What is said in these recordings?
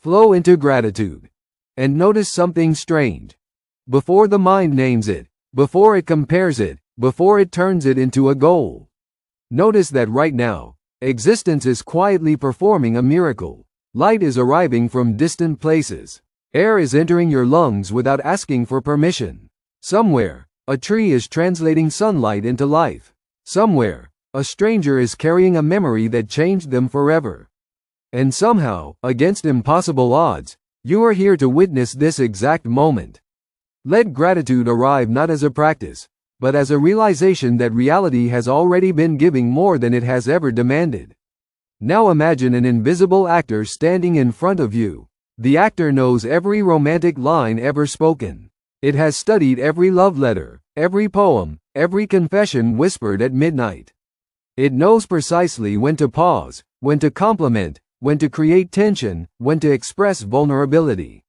Flow into gratitude. And notice something strange. Before the mind names it, before it compares it, before it turns it into a goal. Notice that right now, existence is quietly performing a miracle. Light is arriving from distant places. Air is entering your lungs without asking for permission. Somewhere, a tree is translating sunlight into life. Somewhere, a stranger is carrying a memory that changed them forever. And somehow, against impossible odds, you are here to witness this exact moment. Let gratitude arrive not as a practice, but as a realization that reality has already been giving more than it has ever demanded. Now imagine an invisible actor standing in front of you. The actor knows every romantic line ever spoken. It has studied every love letter, every poem, every confession whispered at midnight. It knows precisely when to pause, when to compliment, when to create tension, when to express vulnerability.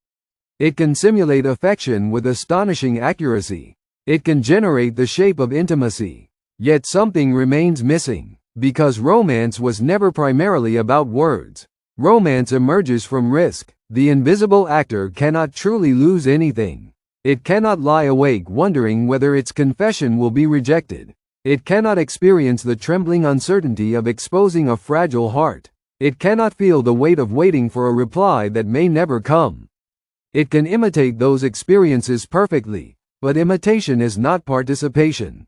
It can simulate affection with astonishing accuracy. It can generate the shape of intimacy. Yet something remains missing, because romance was never primarily about words. Romance emerges from risk. The invisible actor cannot truly lose anything. It cannot lie awake wondering whether its confession will be rejected. It cannot experience the trembling uncertainty of exposing a fragile heart. It cannot feel the weight of waiting for a reply that may never come. It can imitate those experiences perfectly, but imitation is not participation.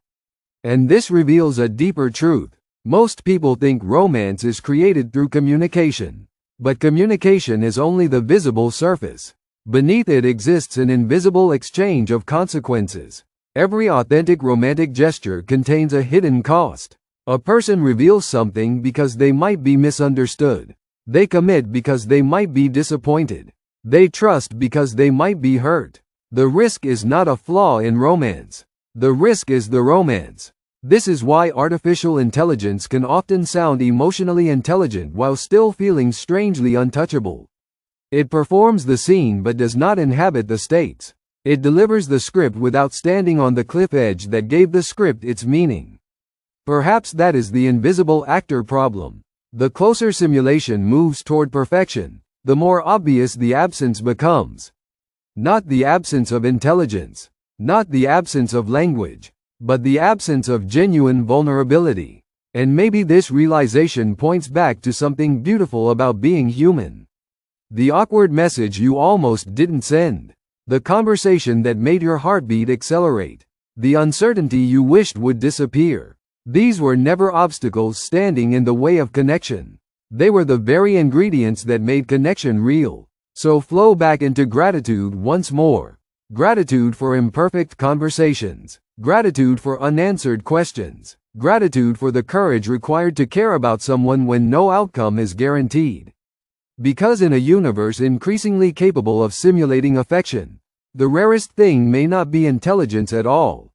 And this reveals a deeper truth. Most people think romance is created through communication. But communication is only the visible surface. Beneath it exists an invisible exchange of consequences. Every authentic romantic gesture contains a hidden cost. A person reveals something because they might be misunderstood. They commit because they might be disappointed. They trust because they might be hurt. The risk is not a flaw in romance. The risk is the romance. This is why artificial intelligence can often sound emotionally intelligent while still feeling strangely untouchable. It performs the scene but does not inhabit the stakes. It delivers the script without standing on the cliff edge that gave the script its meaning. Perhaps that is the invisible actor problem. The closer simulation moves toward perfection, the more obvious the absence becomes. Not the absence of intelligence, not the absence of language, but the absence of genuine vulnerability. And maybe this realization points back to something beautiful about being human. The awkward message you almost didn't send. The conversation that made your heartbeat accelerate. The uncertainty you wished would disappear. These were never obstacles standing in the way of connection. They were the very ingredients that made connection real. So flow back into gratitude once more. Gratitude for imperfect conversations. Gratitude for unanswered questions. Gratitude for the courage required to care about someone when no outcome is guaranteed. Because in a universe increasingly capable of simulating affection, the rarest thing may not be intelligence at all.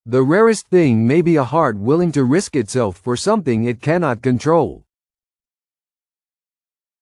The rarest thing may be a heart willing to risk itself for something it cannot control.